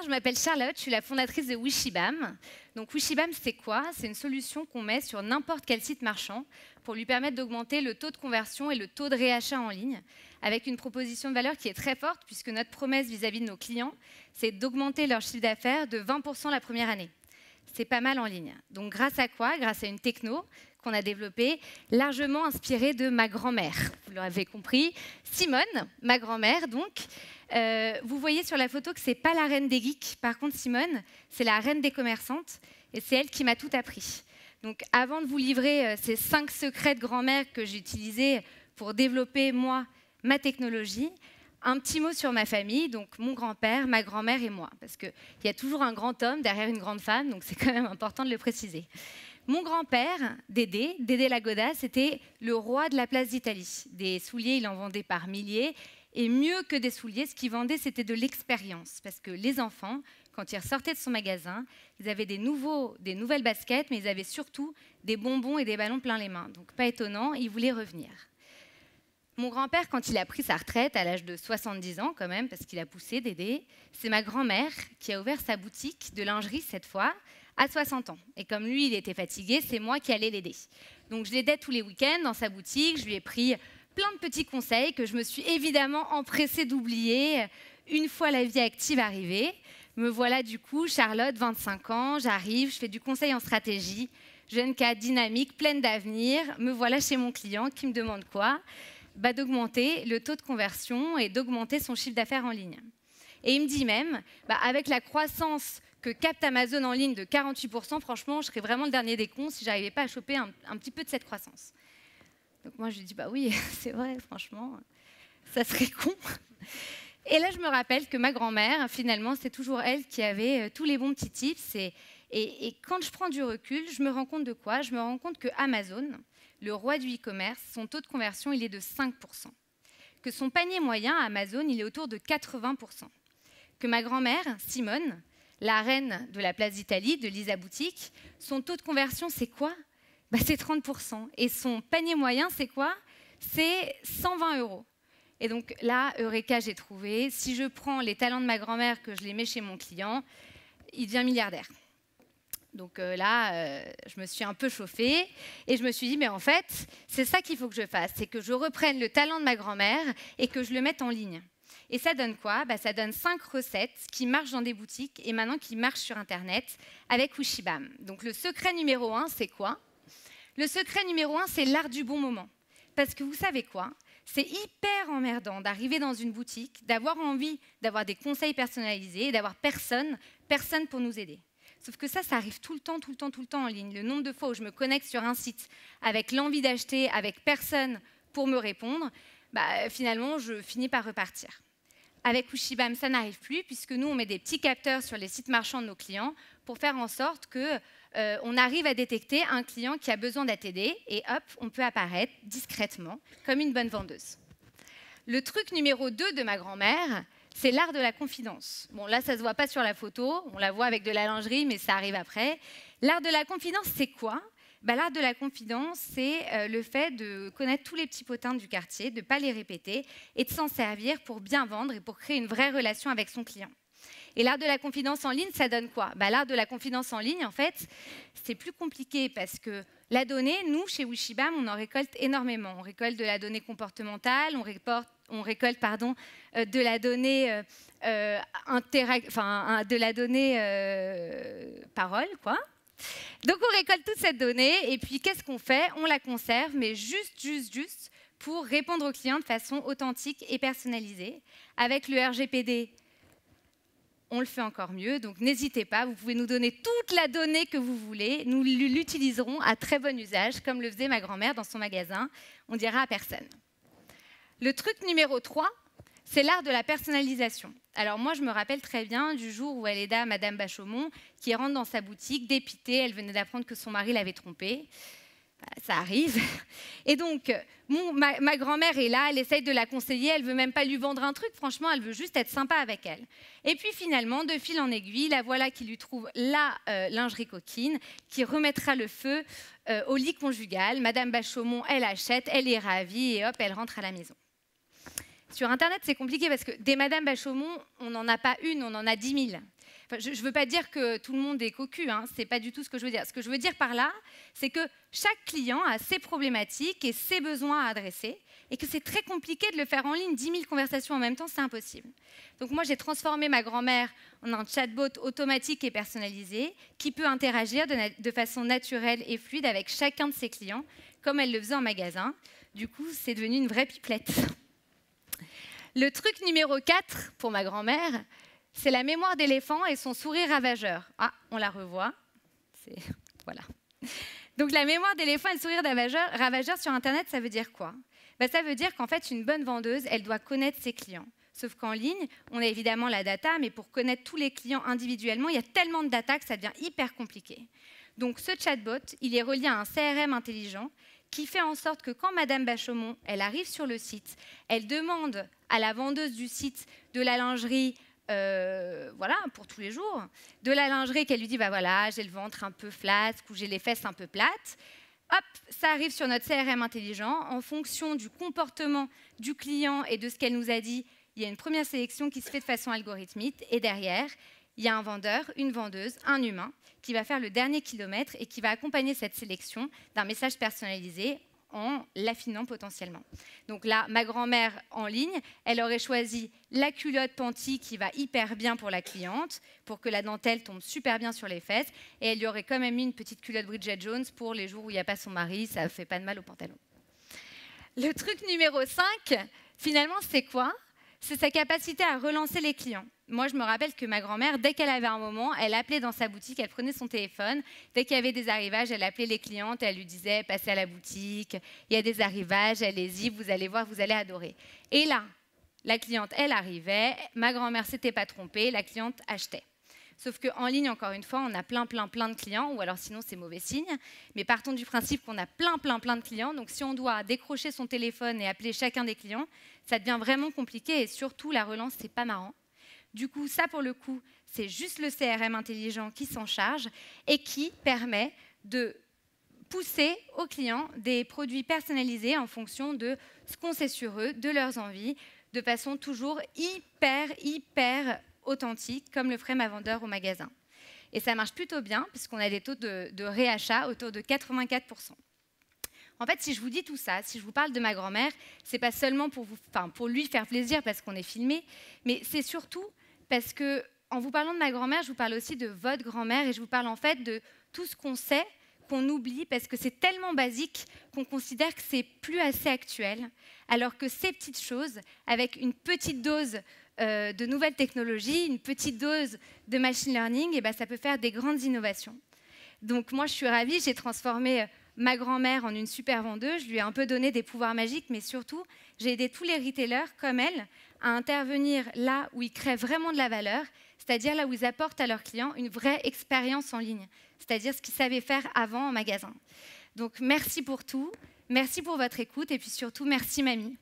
je m'appelle Charlotte, je suis la fondatrice de Wishibam. Donc Wishibam, c'est quoi? C'est une solution qu'on met sur n'importe quel site marchand pour lui permettre d'augmenter le taux de conversion et le taux de réachat en ligne, avec une proposition de valeur qui est très forte, puisque notre promesse vis-à-vis de nos clients, c'est d'augmenter leur chiffre d'affaires de 20% la première année. C'est pas mal en ligne. Donc grâce à quoi? Grâce à une techno qu'on a développée, largement inspirée de ma grand-mère. Vous l'avez compris, Simone, ma grand-mère donc. Vous voyez sur la photo que ce n'est pas la reine des geeks. Par contre, Simone, c'est la reine des commerçantes. Et c'est elle qui m'a tout appris. Donc avant de vous livrer ces 5 secrets de grand-mère que j'ai utilisés pour développer, moi, ma technologie, un petit mot sur ma famille, donc mon grand-père, ma grand-mère et moi. Parce qu'il y a toujours un grand homme derrière une grande femme, donc c'est quand même important de le préciser. Mon grand-père, Dédé Lagoda, c'était le roi de la place d'Italie. Des souliers, il en vendait par milliers. Et mieux que des souliers, ce qu'il vendait, c'était de l'expérience. Parce que les enfants, quand ils ressortaient de son magasin, ils avaient des nouvelles baskets, mais ils avaient surtout des bonbons et des ballons plein les mains. Donc pas étonnant, ils voulaient revenir. Mon grand-père, quand il a pris sa retraite à l'âge de 70 ans quand même, parce qu'il a poussé Dédé, c'est ma grand-mère qui a ouvert sa boutique de lingerie cette fois, à 60 ans. Et comme lui, il était fatigué, c'est moi qui allais l'aider. Donc je l'aidais tous les week-ends dans sa boutique, je lui ai pris plein de petits conseils que je me suis évidemment empressée d'oublier une fois la vie active arrivée. Me voilà du coup, Charlotte, 25 ans, j'arrive, je fais du conseil en stratégie, jeune cadre dynamique, pleine d'avenir. Me voilà chez mon client qui me demande quoi? D'augmenter le taux de conversion et d'augmenter son chiffre d'affaires en ligne. Et il me dit même, avec la croissance que capte Amazon en ligne de 48%, franchement, je serais vraiment le dernier des cons si je n'arrivais pas à choper un petit peu de cette croissance. Donc moi, je lui dis, oui, c'est vrai, franchement, ça serait con. Et là, je me rappelle que ma grand-mère, finalement, c'est toujours elle qui avait tous les bons petits tips. Et quand je prends du recul, je me rends compte de quoi? Je me rends compte que Amazon, le roi du e-commerce, son taux de conversion, il est de 5%. Que son panier moyen, Amazon, il est autour de 80%. Que ma grand-mère, Simone, la reine de la place d'Italie, de Lisa Boutique, son taux de conversion, c'est quoi? C'est 30%. Et son panier moyen, c'est quoi? C'est 120 €. Et donc là, Eureka, j'ai trouvé. Si je prends les talents de ma grand-mère, que je les mets chez mon client, il devient milliardaire. Donc là, je me suis un peu chauffée et je me suis dit, mais en fait, c'est ça qu'il faut que je fasse. C'est que je reprenne le talent de ma grand-mère et que je le mette en ligne. Et ça donne quoi? Ça donne 5 recettes qui marchent dans des boutiques et maintenant qui marchent sur Internet avec Wishibam. Donc le secret numéro 1, c'est quoi? Le secret numéro 1, c'est l'art du bon moment. Parce que vous savez quoi? C'est hyper emmerdant d'arriver dans une boutique, d'avoir envie d'avoir des conseils personnalisés et d'avoir personne pour nous aider. Sauf que ça arrive tout le temps en ligne. Le nombre de fois où je me connecte sur un site avec l'envie d'acheter, avec personne pour me répondre, finalement, je finis par repartir. Avec Wishibam, ça n'arrive plus, puisque nous, on met des petits capteurs sur les sites marchands de nos clients pour faire en sorte qu'on arrive à détecter un client qui a besoin d'être aidé, et hop, on peut apparaître discrètement, comme une bonne vendeuse. Le truc numéro 2 de ma grand-mère, c'est l'art de la confidence. Bon, là, ça ne se voit pas sur la photo, on la voit avec de la lingerie, mais ça arrive après. L'art de la confidence, c'est quoi? L'art de la confidence, c'est le fait de connaître tous les petits potins du quartier, de ne pas les répéter et de s'en servir pour bien vendre et pour créer une vraie relation avec son client. Et l'art de la confidence en ligne, ça donne quoi? L'art de la confidence en ligne, en fait, c'est plus compliqué parce que la donnée, nous, chez Wishibam, on en récolte énormément. On récolte de la donnée comportementale, on récolte de la donnée, parole, quoi. Donc, on récolte toute cette donnée et puis qu'est-ce qu'on fait? On la conserve, mais juste pour répondre aux clients de façon authentique et personnalisée. Avec le RGPD, on le fait encore mieux, donc n'hésitez pas, vous pouvez nous donner toute la donnée que vous voulez, nous l'utiliserons à très bon usage, comme le faisait ma grand-mère dans son magasin, on dira à personne. Le truc numéro 3, c'est l'art de la personnalisation. Alors moi, je me rappelle très bien du jour où elle aida Madame Bachaumont, qui rentre dans sa boutique, dépitée, elle venait d'apprendre que son mari l'avait trompée. Ça arrive. Et donc, ma grand-mère est là, elle essaye de la conseiller, elle ne veut même pas lui vendre un truc, franchement, elle veut juste être sympa avec elle. Et puis finalement, de fil en aiguille, la voilà qui lui trouve la lingerie coquine, qui remettra le feu au lit conjugal. Madame Bachaumont, elle achète, elle est ravie et hop, elle rentre à la maison. Sur Internet, c'est compliqué parce que des Madame Bachaumont, on n'en a pas une, on en a 10 000. Enfin, je ne veux pas dire que tout le monde est cocu, hein, ce n'est pas du tout ce que je veux dire. Ce que je veux dire par là, c'est que chaque client a ses problématiques et ses besoins à adresser, et que c'est très compliqué de le faire en ligne. 10 000 conversations en même temps, c'est impossible. Donc moi, j'ai transformé ma grand-mère en un chatbot automatique et personnalisé qui peut interagir de façon naturelle et fluide avec chacun de ses clients, comme elle le faisait en magasin. Du coup, c'est devenu une vraie pipelette. Le truc numéro 4 pour ma grand-mère, c'est la mémoire d'éléphant et son sourire ravageur. Ah, on la revoit. Voilà. Donc la mémoire d'éléphant et le sourire ravageur sur Internet, ça veut dire quoi? Ça veut dire qu'en fait, une bonne vendeuse, elle doit connaître ses clients. Sauf qu'en ligne, on a évidemment la data, mais pour connaître tous les clients individuellement, il y a tellement de data que ça devient hyper compliqué. Donc ce chatbot, il est relié à un CRM intelligent qui fait en sorte que quand Madame Bachaumont, elle arrive sur le site, elle demande à la vendeuse du site de la lingerie, voilà, pour tous les jours, de la lingerie qu'elle lui dit, bah voilà, j'ai le ventre un peu flasque ou j'ai les fesses un peu plates. Hop, ça arrive sur notre CRM intelligent. En fonction du comportement du client et de ce qu'elle nous a dit, il y a une première sélection qui se fait de façon algorithmique. Et derrière, il y a un vendeur, une vendeuse, un humain qui va faire le dernier kilomètre et qui va accompagner cette sélection d'un message personnalisé en l'affinant potentiellement. Donc là, ma grand-mère en ligne, elle aurait choisi la culotte Panty qui va hyper bien pour la cliente, pour que la dentelle tombe super bien sur les fesses, et elle lui aurait quand même mis une petite culotte Bridget Jones pour les jours où il n'y a pas son mari, ça ne fait pas de mal au pantalon. Le truc numéro 5, finalement, c'est quoi? C'est sa capacité à relancer les clients. Moi, je me rappelle que ma grand-mère, dès qu'elle avait un moment, elle appelait dans sa boutique, elle prenait son téléphone. Dès qu'il y avait des arrivages, elle appelait les clientes, elle lui disait « Passez à la boutique, il y a des arrivages, allez-y, vous allez voir, vous allez adorer. » Et là, la cliente, elle arrivait, ma grand-mère ne s'était pas trompée, la cliente achetait. Sauf qu'en ligne, encore une fois, on a plein de clients, ou alors sinon, c'est mauvais signe. Mais partons du principe qu'on a plein de clients. Donc, si on doit décrocher son téléphone et appeler chacun des clients, ça devient vraiment compliqué. Et surtout, la relance, c'est pas marrant. Du coup, ça, pour le coup, c'est juste le CRM intelligent qui s'en charge et qui permet de pousser aux clients des produits personnalisés en fonction de ce qu'on sait sur eux, de leurs envies, de façon toujours hyper authentique, comme le ferait ma vendeur au magasin. Et ça marche plutôt bien, puisqu'on a des taux de réachat autour de 84%. En fait, si je vous dis tout ça, si je vous parle de ma grand-mère, c'est pas seulement pour lui faire plaisir parce qu'on est filmé, mais c'est surtout parce que, en vous parlant de ma grand-mère, je vous parle aussi de votre grand-mère et je vous parle en fait de tout ce qu'on sait, qu'on oublie parce que c'est tellement basique qu'on considère que c'est plus assez actuel, alors que ces petites choses, avec une petite dose de nouvelles technologies, une petite dose de machine learning, et ça peut faire des grandes innovations. Donc moi, je suis ravie, j'ai transformé ma grand-mère en une super vendeuse, je lui ai un peu donné des pouvoirs magiques, mais surtout, j'ai aidé tous les retailers, comme elle, à intervenir là où ils créent vraiment de la valeur, c'est-à-dire là où ils apportent à leurs clients une vraie expérience en ligne, c'est-à-dire ce qu'ils savaient faire avant en magasin. Donc merci pour tout, merci pour votre écoute, et puis surtout, merci mamie.